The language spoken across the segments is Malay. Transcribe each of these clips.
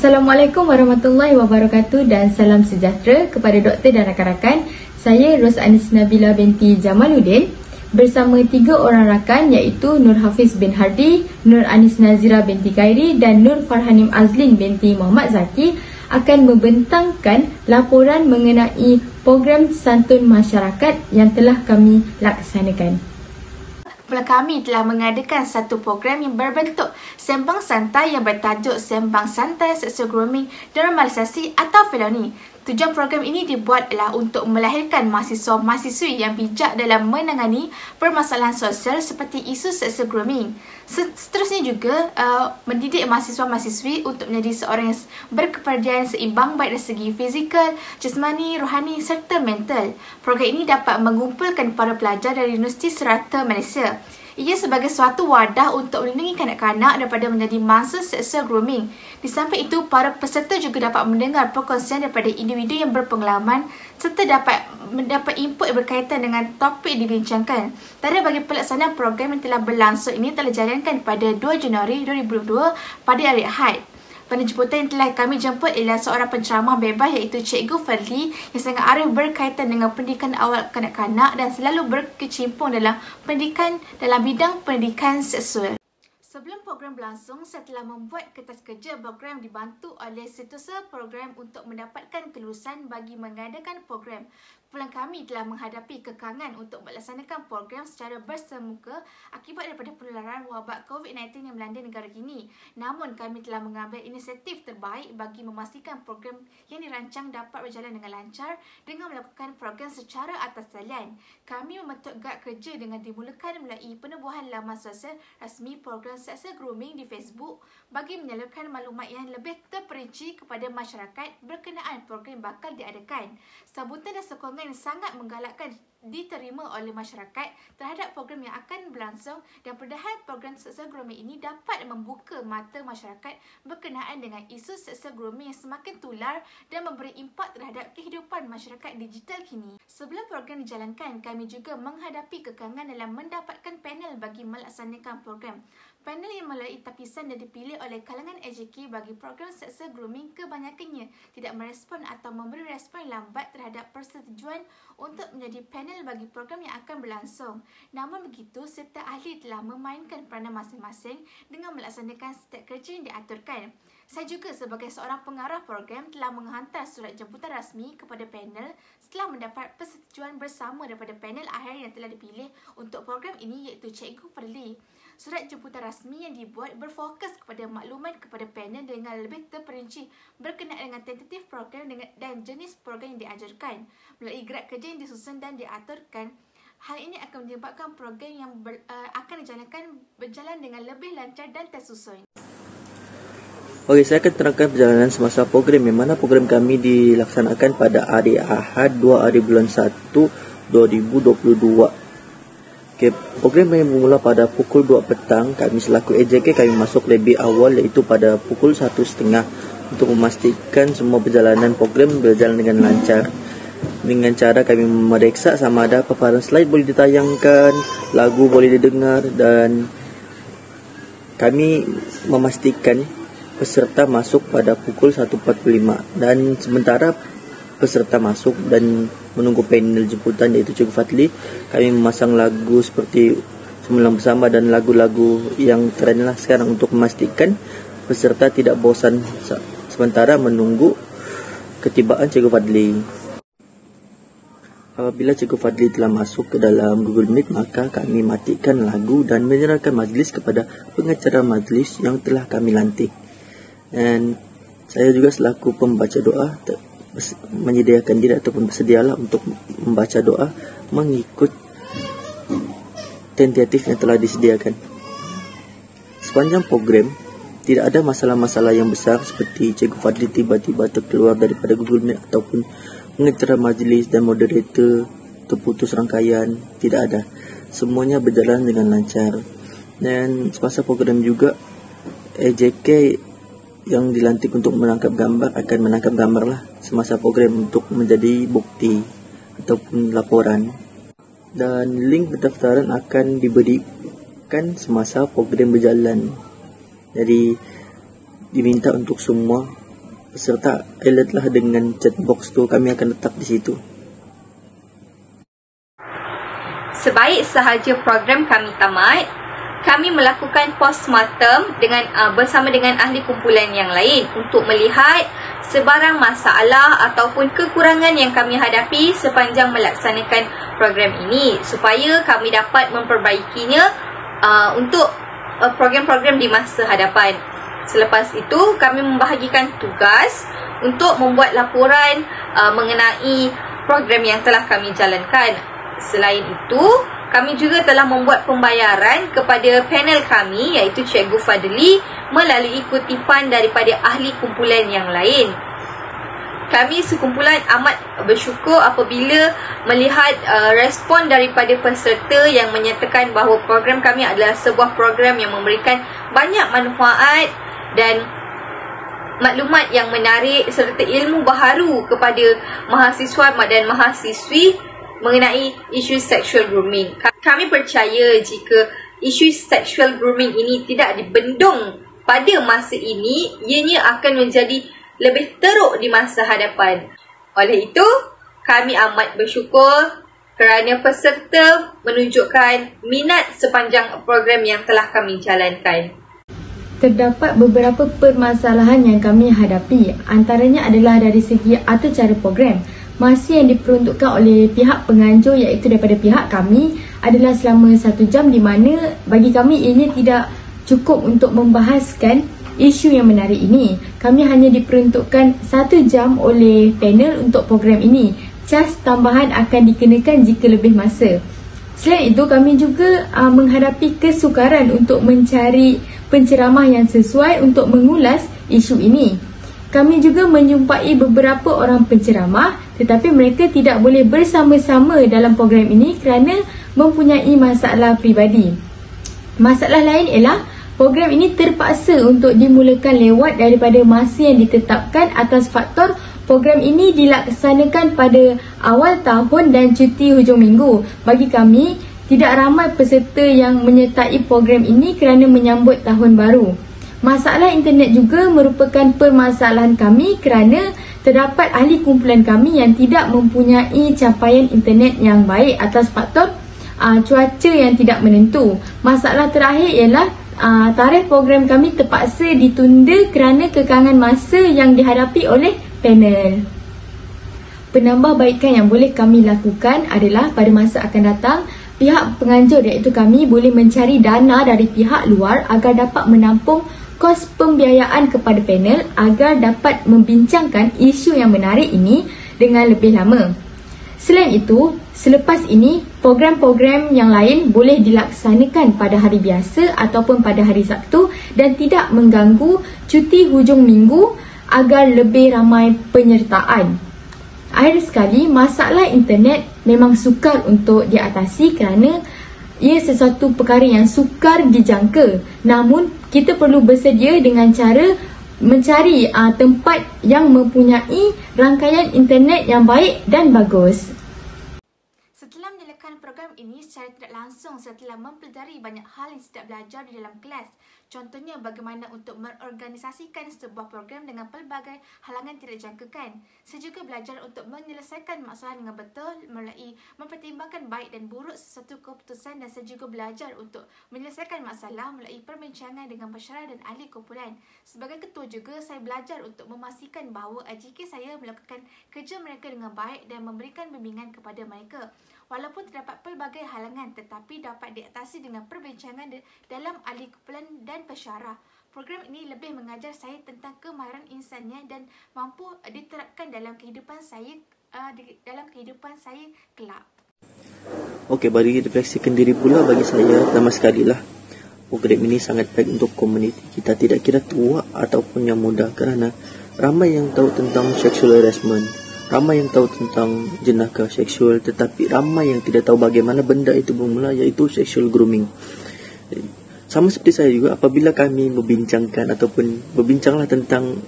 Assalamualaikum warahmatullahi wabarakatuh dan salam sejahtera kepada doktor dan rakan-rakan. Saya Ros Anis Nabila binti Jamaluddin bersama 3 orang rakan iaitu Nur Hafiz bin Hardi, Nur Anis Nazira binti Khairi dan Nur Farhanim Azlin binti Muhammad Zaki akan membentangkan laporan mengenai program santun masyarakat yang telah kami laksanakan. Kami telah mengadakan satu program yang berbentuk sembang santai yang bertajuk Sembang Santai Seksual Grooming Normalisasi atau Felony. Tujuan program ini dibuat adalah untuk melahirkan mahasiswa-mahasiswi yang bijak dalam menangani permasalahan sosial seperti isu seksual grooming. Seterusnya juga mendidik mahasiswa-mahasiswi untuk menjadi seorang yang berkepribadian seimbang baik dari segi fizikal, jasmani, rohani serta mental. Program ini dapat mengumpulkan para pelajar dari Universiti Serata Malaysia. Ia sebagai suatu wadah untuk melindungi kanak-kanak daripada menjadi mangsa seksual grooming. Di samping itu, para peserta juga dapat mendengar perkongsian daripada individu yang berpengalaman serta dapat mendapat input berkaitan dengan topik dibincangkan. Tarikh bagi pelaksanaan program yang telah berlangsung ini telah dijalankan pada 2 Januari 2022 pada hari Ahad. Pada jemputan yang telah kami jemput ialah seorang penceramah bebas iaitu Cikgu Fadli yang sangat arif berkaitan dengan pendidikan awal kanak-kanak dan selalu berkecimpung dalam pendidikan dalam bidang pendidikan seksual. Sebelum program berlangsung, saya telah membuat kertas kerja program dibantu oleh Setiausaha Program untuk mendapatkan kelulusan bagi mengadakan program. Kumpulan kami telah menghadapi kekangan untuk melaksanakan program secara bersemuka akibat daripada penularan wabak COVID-19 yang melanda negara ini. Namun, kami telah mengambil inisiatif terbaik bagi memastikan program yang dirancang dapat berjalan dengan lancar dengan melakukan program secara atas talian. Kami membentuk guide kerja dengan dimulakan melalui penubuhan laman sosial rasmi program seksual grooming di Facebook bagi menyalurkan maklumat yang lebih terperinci kepada masyarakat berkenaan program yang bakal diadakan. Sambutan dan sokongan yang sangat menggalakkan diterima oleh masyarakat terhadap program yang akan berlangsung dan padahal program seksual grooming ini dapat membuka mata masyarakat berkenaan dengan isu seksual grooming yang semakin tular dan memberi impak terhadap kehidupan masyarakat digital kini. Sebelum program dijalankan, kami juga menghadapi kekangan dalam mendapatkan panel bagi melaksanakan program. Panel yang melalui tapisan dan dipilih oleh kalangan AJK bagi program seksual grooming kebanyakannya tidak merespon atau memberi respon lambat terhadap persetujuan untuk menjadi panel bagi program yang akan berlangsung. Namun begitu, serta ahli telah memainkan peranan masing-masing dengan melaksanakan setiap kerja yang diaturkan. Saya juga sebagai seorang pengarah program telah menghantar surat jemputan rasmi kepada panel setelah mendapat persetujuan bersama daripada panel akhir yang telah dipilih untuk program ini iaitu Cikgu Fadli. Surat jemputan rasmi yang dibuat berfokus kepada maklumat kepada panel dengan lebih terperinci berkenaan dengan tentatif program dan jenis program yang diajarkan. Melalui gerak kerja yang disusun dan diaturkan, hal ini akan menyebabkan program yang akan dijalankan berjalan dengan lebih lancar dan tersusun. Okey, saya akan terangkan perjalanan semasa program yang mana program kami dilaksanakan pada hari Ahad 2 hari bulan 1 2022. Okay, program yang bermula pada pukul 2 petang. Kami selaku AJK kami masuk lebih awal iaitu pada pukul 1.30 untuk memastikan semua perjalanan program berjalan dengan lancar. Dengan cara kami memeriksa sama ada paparan slide boleh ditayangkan, lagu boleh didengar dan kami memastikan peserta masuk pada pukul 1.45 dan sementara peserta masuk dan menunggu panel jemputan iaitu Cikgu Fadli, kami memasang lagu seperti Sembilan Bersama dan lagu-lagu yang trend lah sekarang untuk memastikan peserta tidak bosan sementara menunggu ketibaan Cikgu Fadli. Apabila Cikgu Fadli telah masuk ke dalam Google Meet, maka kami matikan lagu dan menyerahkan majlis kepada pengacara majlis yang telah kami lantik. Dan saya juga selaku pembaca doa menyediakan diri ataupun bersedialah untuk membaca doa mengikut tentatif yang telah disediakan. Sepanjang program tidak ada masalah-masalah yang besar seperti Cikgu Fadli tiba-tiba terkeluar daripada Google Meet ataupun pengacara majlis dan moderator terputus rangkaian, tidak ada. Semuanya berjalan dengan lancar. Dan semasa program juga AJK yang dilantik untuk menangkap gambar akan menangkap gambar lah semasa program untuk menjadi bukti ataupun laporan. Dan link pendaftaran akan diberikan semasa program berjalan. Jadi diminta untuk semua serta alert lah dengan chat box tu, kami akan letak di situ. Sebaik sahaja program kami tamat, kami melakukan postmortem bersama dengan ahli kumpulan yang lain untuk melihat sebarang masalah ataupun kekurangan yang kami hadapi sepanjang melaksanakan program ini supaya kami dapat memperbaikinya untuk program-program di masa hadapan. Selepas itu, kami membahagikan tugas untuk membuat laporan mengenai program yang telah kami jalankan. Selain itu, kami juga telah membuat pembayaran kepada panel kami iaitu Cikgu Fadli melalui kutipan daripada ahli kumpulan yang lain. Kami sekumpulan amat bersyukur apabila melihat respon daripada peserta yang menyatakan bahawa program kami adalah sebuah program yang memberikan banyak manfaat dan maklumat yang menarik serta ilmu baharu kepada mahasiswa dan mahasiswi mengenai isu sexual grooming. Kami percaya jika isu sexual grooming ini tidak dibendung pada masa ini, ianya akan menjadi lebih teruk di masa hadapan. Oleh itu, kami amat bersyukur kerana peserta menunjukkan minat sepanjang program yang telah kami jalankan. Terdapat beberapa permasalahan yang kami hadapi, antaranya adalah dari segi atur cara program. Masa yang diperuntukkan oleh pihak penganjur iaitu daripada pihak kami adalah selama 1 jam, di mana bagi kami ianya tidak cukup untuk membahaskan isu yang menarik ini. Kami hanya diperuntukkan 1 jam oleh panel untuk program ini. Cas tambahan akan dikenakan jika lebih masa. Selain itu, kami juga menghadapi kesukaran untuk mencari penceramah yang sesuai untuk mengulas isu ini. Kami juga menjumpai beberapa orang penceramah, tetapi mereka tidak boleh bersama-sama dalam program ini kerana mempunyai masalah peribadi. Masalah lain ialah program ini terpaksa untuk dimulakan lewat daripada masa yang ditetapkan atas faktor program ini dilaksanakan pada awal tahun dan cuti hujung minggu. Bagi kami, tidak ramai peserta yang menyertai program ini kerana menyambut tahun baru. Masalah internet juga merupakan permasalahan kami kerana terdapat ahli kumpulan kami yang tidak mempunyai capaian internet yang baik atas faktor cuaca yang tidak menentu. Masalah terakhir ialah tarikh program kami terpaksa ditunda kerana kekangan masa yang dihadapi oleh panel. Penambahbaikan yang boleh kami lakukan adalah pada masa akan datang, pihak penganjur iaitu kami boleh mencari dana dari pihak luar agar dapat menampung kos pembiayaan kepada panel agar dapat membincangkan isu yang menarik ini dengan lebih lama. Selain itu, selepas ini, program-program yang lain boleh dilaksanakan pada hari biasa ataupun pada hari Sabtu dan tidak mengganggu cuti hujung minggu agar lebih ramai penyertaan. Akhir sekali, masalah internet memang sukar untuk diatasi kerana ia sesuatu perkara yang sukar dijangka. Namun, kita perlu bersedia dengan cara mencari tempat yang mempunyai rangkaian internet yang baik dan bagus. Setelah menyalakan program ini secara tidak langsung, saya telah mempelajari banyak hal yang tidak belajar di dalam kelas. Contohnya bagaimana untuk mengorganisasikan sebuah program dengan pelbagai halangan tidak dijangkakan. Saya juga belajar untuk menyelesaikan masalah dengan betul melalui mempertimbangkan baik dan buruk sesuatu keputusan, dan saya juga belajar untuk menyelesaikan masalah melalui perbincangan dengan pensyarah dan ahli kumpulan. Sebagai ketua juga, saya belajar untuk memastikan bahawa AJK saya melakukan kerja mereka dengan baik dan memberikan bimbingan kepada mereka. Walaupun terdapat pelbagai halangan, tetapi dapat diatasi dengan perbincangan dalam ahli kumpulan dan pensyarah. Program ini lebih mengajar saya tentang kemahiran insannya dan mampu diterapkan dalam kehidupan saya kelak. Okey, bagi refleksikan diri pula, bagi saya pertama sekali lah, program ini sangat baik untuk komuniti kita, tidak kira tua ataupun yang muda, kerana ramai yang tahu tentang sexual harassment, ramai yang tahu tentang jenaka seksual, tetapi ramai yang tidak tahu bagaimana benda itu bermula, iaitu sexual grooming. Sama seperti saya juga, apabila kami membincangkan ataupun berbincanglah tentang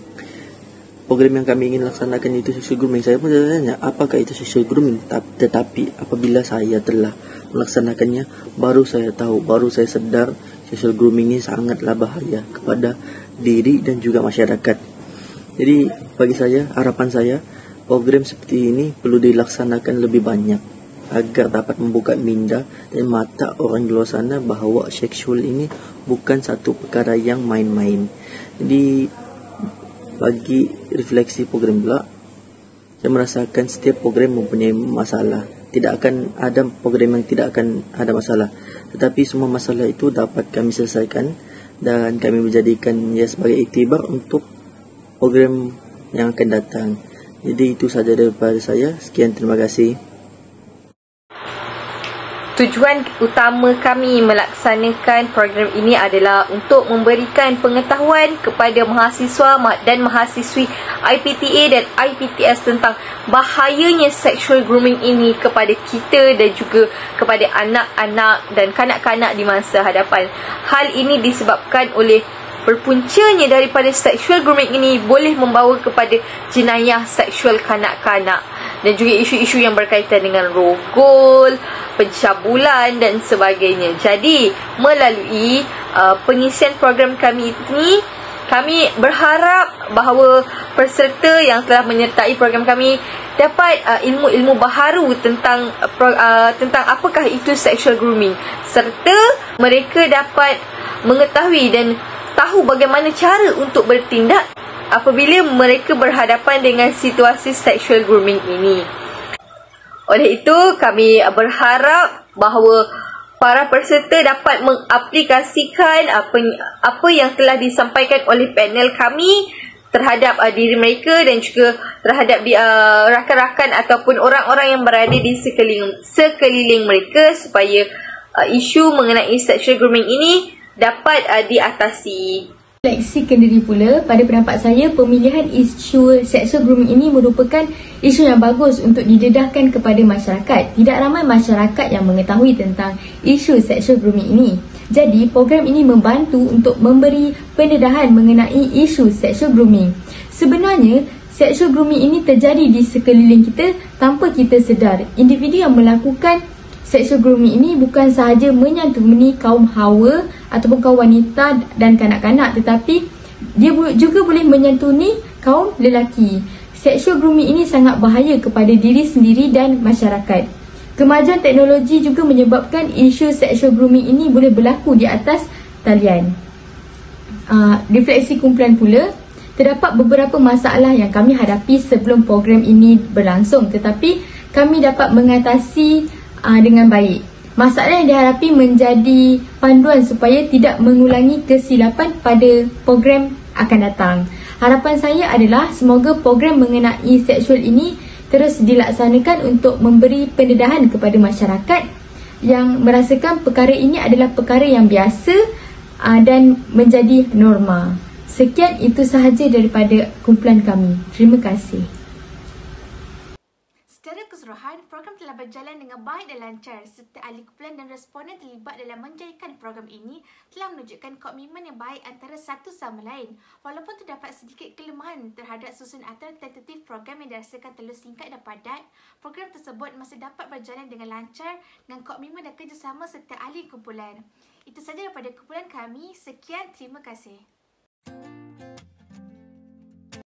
program yang kami ingin laksanakan itu sexual grooming, saya pun tanya apakah itu sexual grooming. Tetapi apabila saya telah melaksanakannya, baru saya tahu, baru saya sedar sexual grooming ini sangatlah bahaya kepada diri dan juga masyarakat. Jadi bagi saya, harapan saya, program seperti ini perlu dilaksanakan lebih banyak agar dapat membuka minda dan mata orang di luar sana bahawa seksual ini bukan satu perkara yang main-main. Jadi bagi refleksi program pula, saya merasakan setiap program mempunyai masalah. Tidak akan ada program yang tidak akan ada masalah, tetapi semua masalah itu dapat kami selesaikan dan kami menjadikannya sebagai iktibar untuk program yang akan datang. Jadi itu sahaja daripada saya. Sekian, terima kasih. Tujuan utama kami melaksanakan program ini adalah untuk memberikan pengetahuan kepada mahasiswa dan mahasiswi IPTA dan IPTS tentang bahayanya sexual grooming ini kepada kita dan juga kepada anak-anak dan kanak-kanak di masa hadapan. Hal ini disebabkan oleh berpuncanya daripada sexual grooming ini boleh membawa kepada jenayah seksual kanak-kanak dan juga isu-isu yang berkaitan dengan rogol, pencabulan dan sebagainya. Jadi, melalui pengisian program kami ini, kami berharap bahawa peserta yang telah menyertai program kami dapat ilmu-ilmu baharu tentang apakah itu sexual grooming, serta mereka dapat mengetahui dan tahu bagaimana cara untuk bertindak apabila mereka berhadapan dengan situasi sexual grooming ini. Oleh itu, kami berharap bahawa para peserta dapat mengaplikasikan apa yang telah disampaikan oleh panel kami terhadap diri mereka dan juga terhadap rakan-rakan ataupun orang-orang yang berada di sekeliling mereka supaya isu mengenai sexual grooming ini dapat diatasi. Refleksi kendiri pula, pada pendapat saya, pemilihan isu sexual grooming ini merupakan isu yang bagus untuk didedahkan kepada masyarakat. Tidak ramai masyarakat yang mengetahui tentang isu sexual grooming ini. Jadi, program ini membantu untuk memberi pendedahan mengenai isu sexual grooming. Sebenarnya, sexual grooming ini terjadi di sekeliling kita tanpa kita sedar. Individu yang melakukan sexual grooming ini bukan sahaja menyantuni kaum hawa ataupun kaum wanita dan kanak-kanak, tetapi dia juga boleh menyantuni kaum lelaki. Sexual grooming ini sangat bahaya kepada diri sendiri dan masyarakat. Kemajuan teknologi juga menyebabkan isu sexual grooming ini boleh berlaku di atas talian. Refleksi kumpulan pula, terdapat beberapa masalah yang kami hadapi sebelum program ini berlangsung, tetapi kami dapat mengatasi dengan baik. Masalah yang dihadapi menjadi panduan supaya tidak mengulangi kesilapan pada program akan datang. Harapan saya adalah semoga program mengenai seksual ini terus dilaksanakan untuk memberi pendedahan kepada masyarakat yang merasakan perkara ini adalah perkara yang biasa dan menjadi norma. Sekian, itu sahaja daripada kumpulan kami. Terima kasih. Secara keseluruhan, program telah berjalan dengan baik dan lancar serta ahli kumpulan dan responden terlibat dalam menjayakan program ini telah menunjukkan komitmen yang baik antara satu sama lain. Walaupun terdapat sedikit kelemahan terhadap susunan atau tentatif program yang dirasakan terlalu singkat dan padat, program tersebut masih dapat berjalan dengan lancar dengan komitmen dan kerjasama serta ahli kumpulan. Itu sahaja daripada kumpulan kami. Sekian, terima kasih.